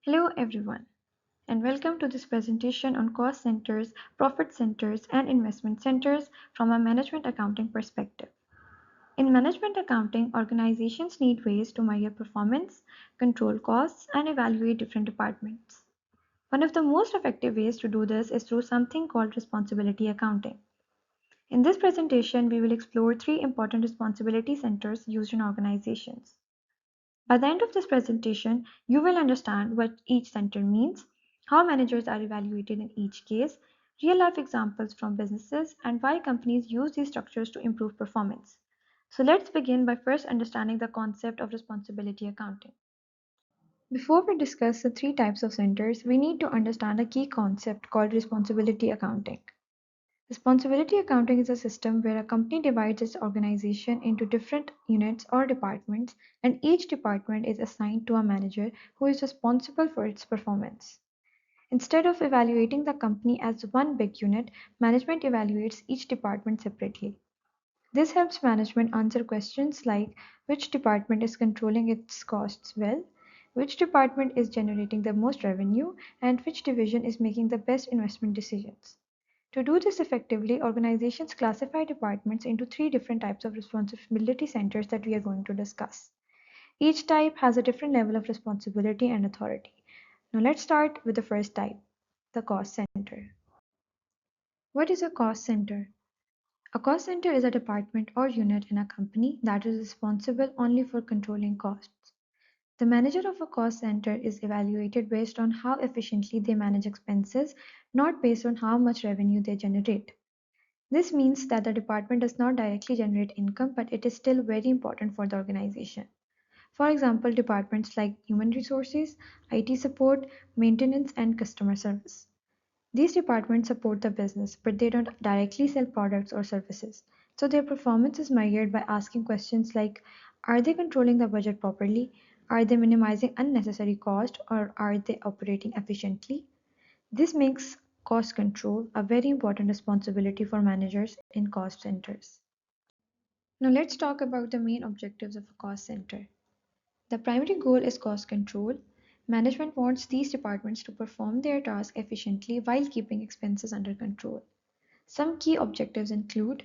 Hello everyone, and welcome to this presentation on cost centers, profit centers, and investment centers from a management accounting perspective. In management accounting, organizations need ways to measure performance, control costs, and evaluate different departments. One of the most effective ways to do this is through something called responsibility accounting. In this presentation, we will explore three important responsibility centers used in organizations. By the end of this presentation, you will understand what each center means, how managers are evaluated in each case, real-life examples from businesses, and why companies use these structures to improve performance. So let's begin by first understanding the concept of responsibility accounting. Before we discuss the three types of centers, we need to understand a key concept called responsibility accounting. Responsibility accounting is a system where a company divides its organization into different units or departments, and each department is assigned to a manager who is responsible for its performance. Instead of evaluating the company as one big unit, management evaluates each department separately. This helps management answer questions like which department is controlling its costs well, which department is generating the most revenue, and which division is making the best investment decisions. To do this effectively, organizations classify departments into three different types of responsibility centers that we are going to discuss. Each type has a different level of responsibility and authority. Now let's start with the first type, the cost center. What is a cost center? A cost center is a department or unit in a company that is responsible only for controlling costs. The manager of a cost center is evaluated based on how efficiently they manage expenses, not based on how much revenue they generate. This means that the department does not directly generate income, but it is still very important for the organization. For example, departments like human resources, IT support, maintenance, and customer service. These departments support the business, but they don't directly sell products or services. So their performance is measured by asking questions like, are they controlling the budget properly? Are they minimizing unnecessary cost? Or are they operating efficiently? This makes cost control a very important responsibility for managers in cost centers. Now let's talk about the main objectives of a cost center. The primary goal is cost control. Management wants these departments to perform their tasks efficiently while keeping expenses under control. Some key objectives include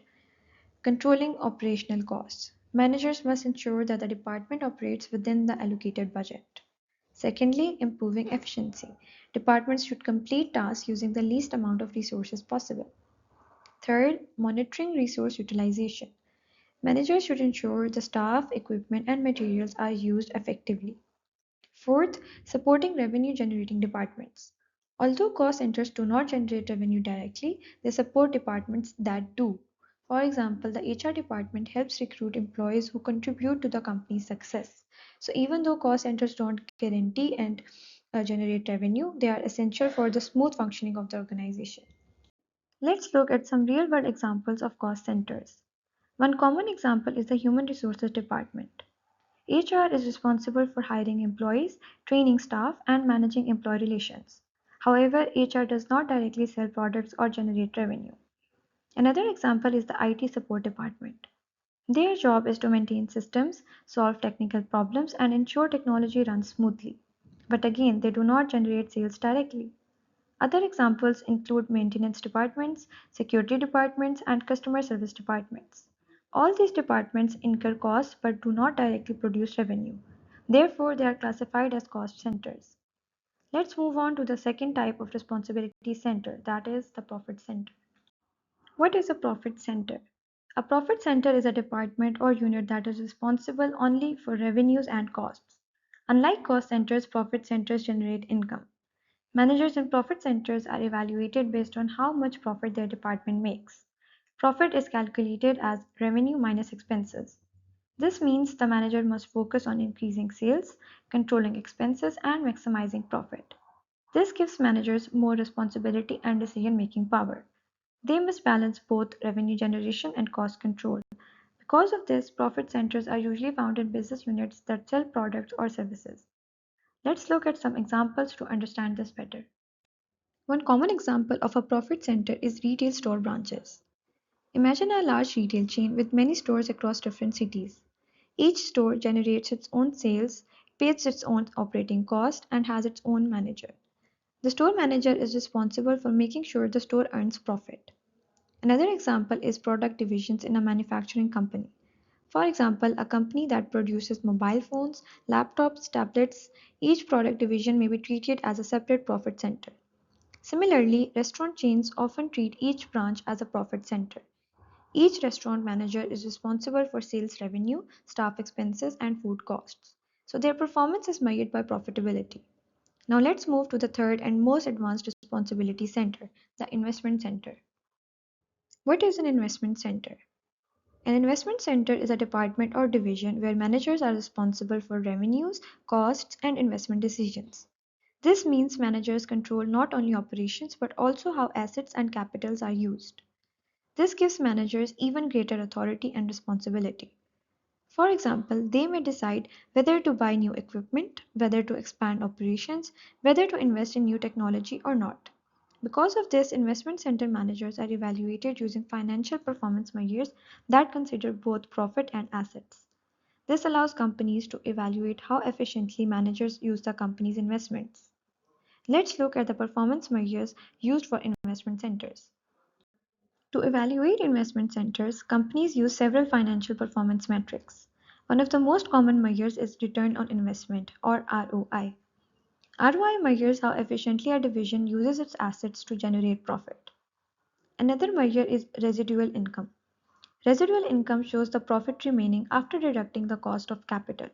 controlling operational costs. Managers must ensure that the department operates within the allocated budget. Secondly, improving efficiency. Departments should complete tasks using the least amount of resources possible. Third, monitoring resource utilization. Managers should ensure the staff, equipment, and materials are used effectively. Fourth, supporting revenue generating departments. Although cost centers do not generate revenue directly, they support departments that do. For example, the HR department helps recruit employees who contribute to the company's success. So, even though cost centers don't guarantee and generate revenue, they are essential for the smooth functioning of the organization. Let's look at some real world examples of cost centers. One common example is the Human Resources Department. HR is responsible for hiring employees, training staff, and managing employee relations. However, HR does not directly sell products or generate revenue. Another example is the IT support department. Their job is to maintain systems, solve technical problems, and ensure technology runs smoothly. But again, they do not generate sales directly. Other examples include maintenance departments, security departments, and customer service departments. All these departments incur costs but do not directly produce revenue. Therefore, they are classified as cost centers. Let's move on to the second type of responsibility center, that is the profit center. What is a profit center? A profit center is a department or unit that is responsible only for revenues and costs. Unlike cost centers, profit centers generate income. Managers in profit centers are evaluated based on how much profit their department makes. Profit is calculated as revenue minus expenses. This means the manager must focus on increasing sales, controlling expenses, and maximizing profit. This gives managers more responsibility and decision making power. They must balance both revenue generation and cost control. Because of this, profit centers are usually found in business units that sell products or services. Let's look at some examples to understand this better. One common example of a profit center is retail store branches. Imagine a large retail chain with many stores across different cities. Each store generates its own sales, pays its own operating cost, and has its own manager. The store manager is responsible for making sure the store earns profit. Another example is product divisions in a manufacturing company. For example, a company that produces mobile phones, laptops, tablets, each product division may be treated as a separate profit center. Similarly, restaurant chains often treat each branch as a profit center. Each restaurant manager is responsible for sales revenue, staff expenses, and food costs. So their performance is measured by profitability. Now let's move to the third and most advanced responsibility center, the investment center. What is an investment center? An investment center is a department or division where managers are responsible for revenues, costs, and investment decisions. This means managers control not only operations but also how assets and capitals are used. This gives managers even greater authority and responsibility. For example, they may decide whether to buy new equipment, whether to expand operations, whether to invest in new technology or not. Because of this, investment center managers are evaluated using financial performance measures that consider both profit and assets. This allows companies to evaluate how efficiently managers use the company's investments. Let's look at the performance measures used for investment centers. To evaluate investment centers, companies use several financial performance metrics. One of the most common measures is return on investment, or ROI. ROI measures how efficiently a division uses its assets to generate profit. Another measure is residual income. Residual income shows the profit remaining after deducting the cost of capital.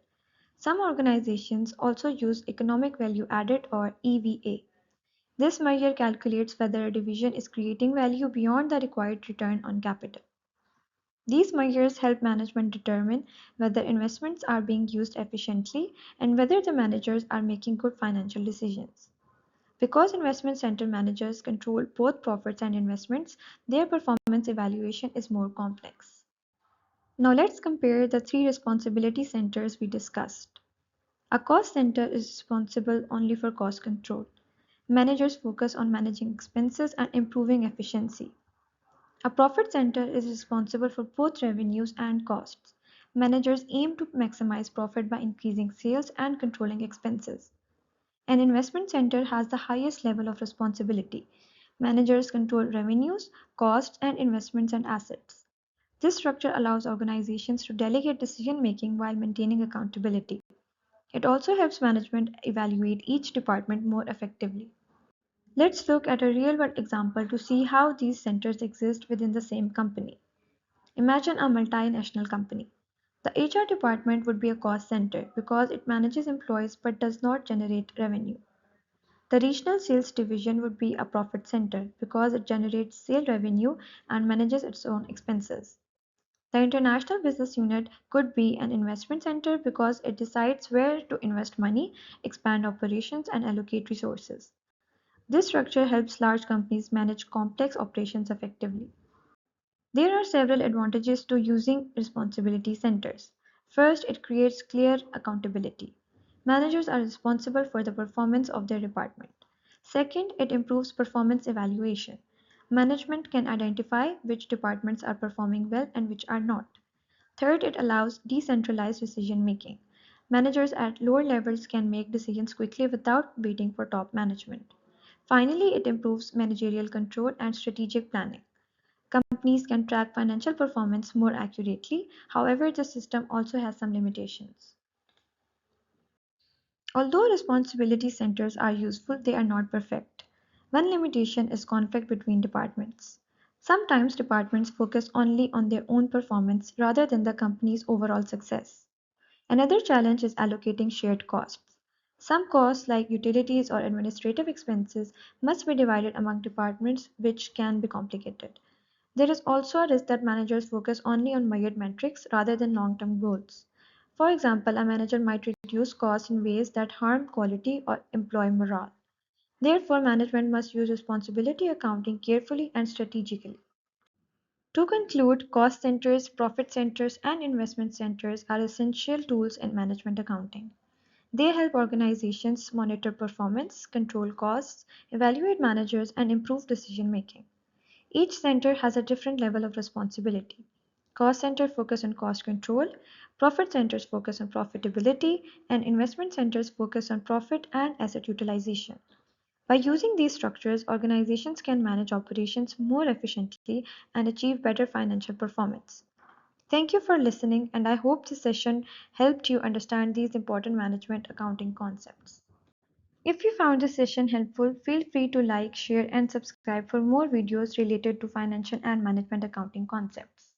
Some organizations also use economic value added, or EVA. This measure calculates whether a division is creating value beyond the required return on capital. These measures help management determine whether investments are being used efficiently and whether the managers are making good financial decisions. Because investment center managers control both profits and investments, their performance evaluation is more complex. Now let's compare the three responsibility centers we discussed. A cost center is responsible only for cost control. Managers focus on managing expenses and improving efficiency. A profit center is responsible for both revenues and costs. Managers aim to maximize profit by increasing sales and controlling expenses. An investment center has the highest level of responsibility. Managers control revenues, costs, and investments and assets. This structure allows organizations to delegate decision making while maintaining accountability. It also helps management evaluate each department more effectively. Let's look at a real world example to see how these centers exist within the same company. Imagine a multinational company. The HR department would be a cost center because it manages employees but does not generate revenue. The regional sales division would be a profit center because it generates sale revenue and manages its own expenses. The international business unit could be an investment center because it decides where to invest money, expand operations, and allocate resources. This structure helps large companies manage complex operations effectively. There are several advantages to using responsibility centers. First, it creates clear accountability. Managers are responsible for the performance of their department. Second, it improves performance evaluation. Management can identify which departments are performing well and which are not. Third, it allows decentralized decision making. Managers at lower levels can make decisions quickly without waiting for top management. Finally, it improves managerial control and strategic planning. Companies can track financial performance more accurately. However, the system also has some limitations. Although responsibility centers are useful, they are not perfect. One limitation is conflict between departments. Sometimes departments focus only on their own performance rather than the company's overall success. Another challenge is allocating shared costs. Some costs, like utilities or administrative expenses, must be divided among departments, which can be complicated. There is also a risk that managers focus only on measured metrics rather than long term goals. For example, a manager might reduce costs in ways that harm quality or employee morale. Therefore, management must use responsibility accounting carefully and strategically. To conclude, cost centers, profit centers, and investment centers are essential tools in management accounting. They help organizations monitor performance, control costs, evaluate managers, and improve decision making. Each center has a different level of responsibility. Cost centers focus on cost control, profit centers focus on profitability, and investment centers focus on profit and asset utilization. By using these structures, organizations can manage operations more efficiently and achieve better financial performance. Thank you for listening, and I hope this session helped you understand these important management accounting concepts. If you found this session helpful, feel free to like, share, and subscribe for more videos related to financial and management accounting concepts.